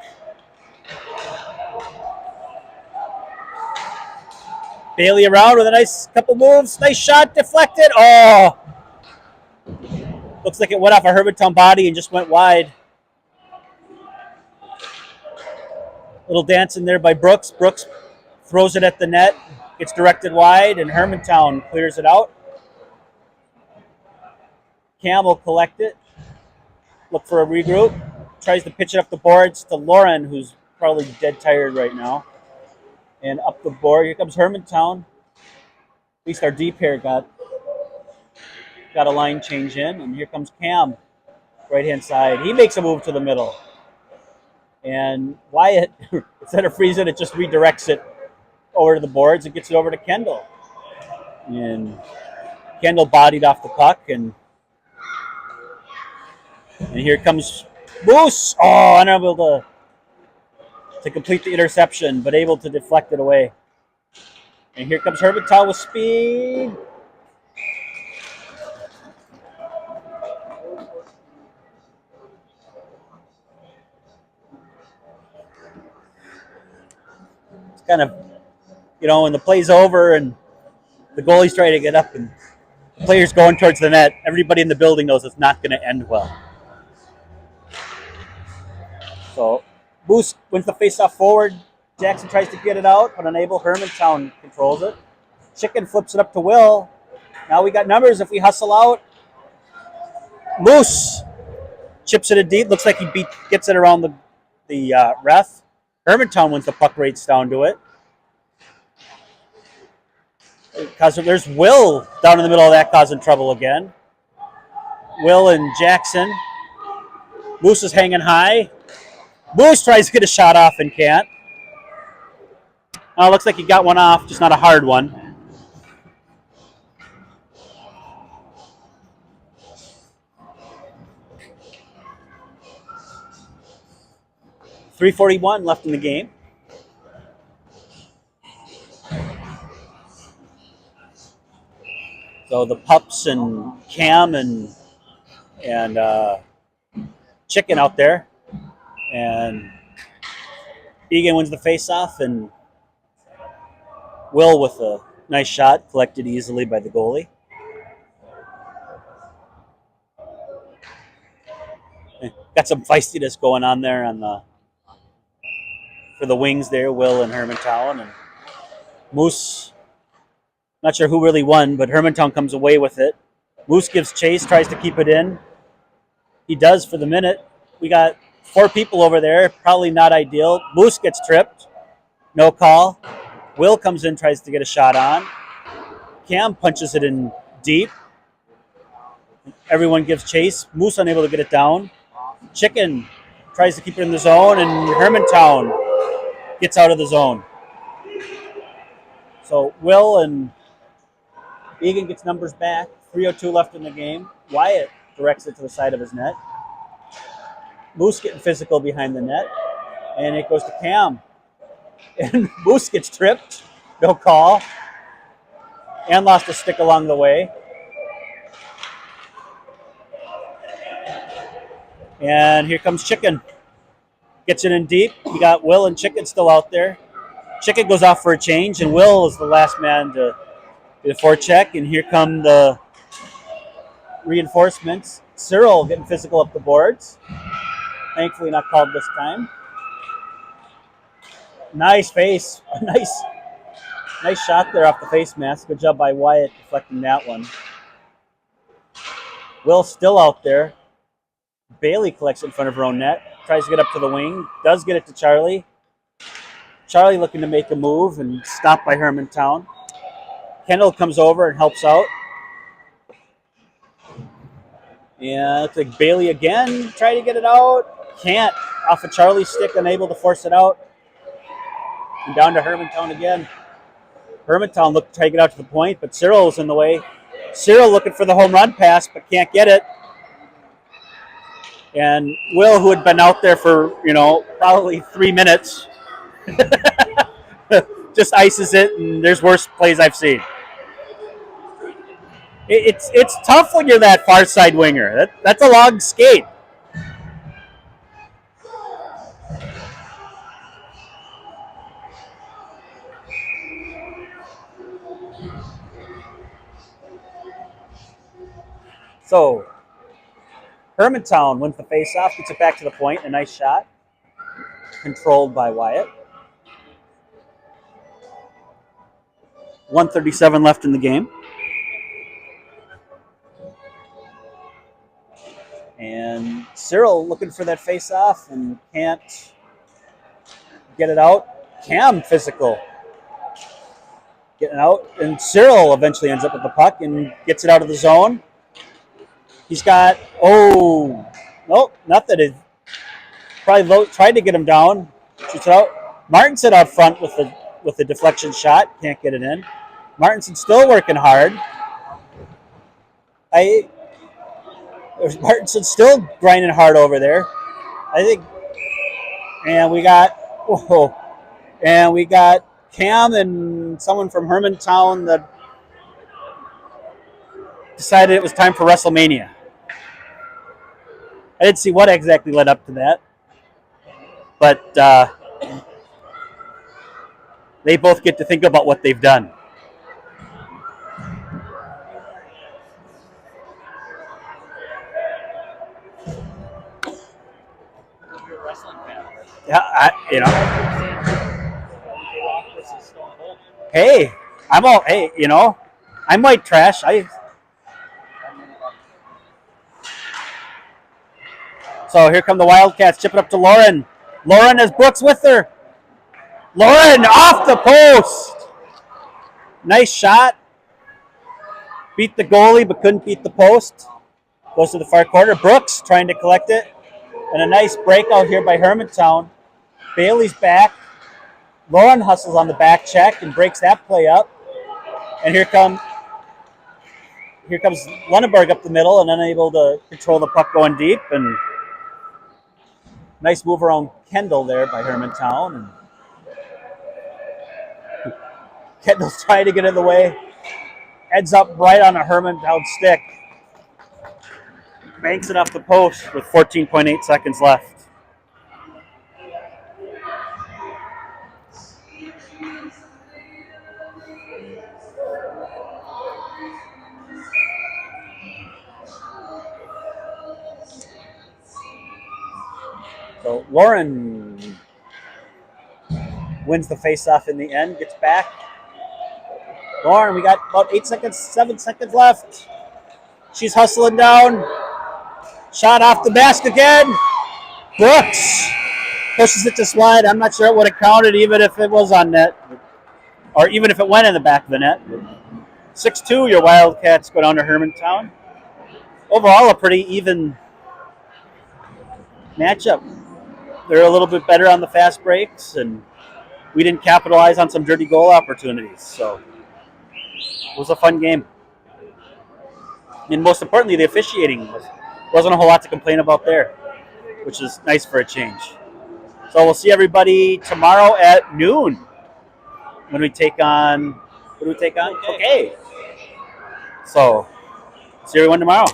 Bailey around with a nice couple moves. Nice shot, deflected. Oh! Looks like it went off a Hermantown body and just went wide. Little dance in there by Brooks. Brooks throws it at the net. Gets directed wide, and Hermantown clears it out. Cam will collect it. Look for a regroup. Tries to pitch it up the boards to Lauren, who's probably dead tired right now. And up the board, here comes Hermantown. At least our deep pair got a line change in. And here comes Cam, right-hand side. He makes a move to the middle. And Wyatt, instead of freezing it, just redirects it over to the boards and gets it over to Kendall. And Kendall bodied off the puck, and here comes Moose. Oh, unable to complete the interception, but able to deflect it away. And here comes Hermantown with speed. It's kind of, when the play's over and the goalie's trying to get up and the player's going towards the net, everybody in the building knows it's not going to end well. So Moose wins the faceoff forward. Jackson tries to get it out, but unable. Hermantown controls it. Chicken flips it up to Will. Now we got numbers if we hustle out. Moose chips it in deep. Looks like he gets it around the ref. Hermantown wins the puck, rates down to it. Because there's Will down in the middle of that causing trouble again. Will and Jackson. Moose is hanging high. Moose tries to get a shot off and can't. Looks like he got one off, just not a hard one. .341 left in the game. So the Pups and Cam and Chicken out there. And Eagan wins the faceoff, and Will with a nice shot, collected easily by the goalie. Got some feistiness going on there for the wings there, Will and Hermantown. And Moose, not sure who really won, but Hermantown comes away with it. Moose gives chase, tries to keep it in. He does for the minute. We got 4 people over there, probably not ideal. Moose gets tripped, no call. Will comes in, tries to get a shot on. Cam punches it in deep. Everyone gives chase. Moose unable to get it down. Chicken tries to keep it in the zone, and Hermantown gets out of the zone. So Will and Eagan gets numbers back. 3:02 left in the game. Wyatt directs it to the side of his net. Moose getting physical behind the net. And it goes to Cam. And Moose gets tripped. No call. And lost a stick along the way. And here comes Chicken. Gets it in deep. You got Will and Chicken still out there. Chicken goes off for a change, and Will is the last man to do the forecheck. And here come the reinforcements. Cyril getting physical up the boards. Thankfully not called this time. Nice face. Nice shot there off the face mask. Good job by Wyatt deflecting that one. Will still out there. Bailey collects it in front of her own net. Tries to get up to the wing. Does get it to Charlie. Charlie looking to make a move and stopped by Hermantown. Kendall comes over and helps out. Yeah, looks like Bailey again. Try to get it out. Can't. Off of Charlie's stick, unable to force it out. And down to Hermantown again. Hermantown looked to try to get out to the point, but Cyril was in the way. Cyril looking for the home run pass, but can't get it. And Will, who had been out there for, probably 3 minutes, just ices it, and there's worse plays I've seen. It's tough when you're that far side winger. That's a long skate. So, Hermantown wins the faceoff, gets it back to the point. A nice shot. Controlled by Wyatt. 1:37 left in the game. And Cyril looking for that faceoff and can't get it out. Cam physical. Getting out. And Cyril eventually ends up with the puck and gets it out of the zone. He's got, nope, nothing. It probably tried to get him down. Shoots it out. Martinson out front with the deflection shot. Can't get it in. Martinson still working hard. Martinson still grinding hard over there. I think, and we got Cam and someone from Hermantown that decided it was time for WrestleMania. I didn't see what exactly led up to that, but they both get to think about what they've done. You're a wrestling fan. Yeah, Hey, I'm white trash. So here come the Wildcats, chip it up to Lauren. Lauren has Brooks with her. Lauren off the post. Nice shot. Beat the goalie, but couldn't beat the post. Goes to the far corner. Brooks trying to collect it. And a nice breakout here by Hermantown. Bailey's back. Lauren hustles on the back check and breaks that play up. And here comes Lunenburg up the middle and unable to control the puck going deep. And nice move around Kendall there by Hermantown. And Kendall's trying to get in the way. Heads up right on a Hermantown stick. Banks it off the post with 14.8 seconds left. So Lauren wins the faceoff in the end, gets back. Lauren, we got about 7 seconds left. She's hustling down. Shot off the mask again. Brooks pushes it to slide. I'm not sure it would have counted even if it was on net, or even if it went in the back of the net. 6-2, your Wildcats go down to Hermantown. Overall, a pretty even matchup. They're a little bit better on the fast breaks, and we didn't capitalize on some dirty goal opportunities. So it was a fun game. And most importantly, the officiating wasn't a whole lot to complain about there. which is nice for a change. So we'll see everybody tomorrow at noon when we take on. What do we take on? Okay. So see everyone tomorrow.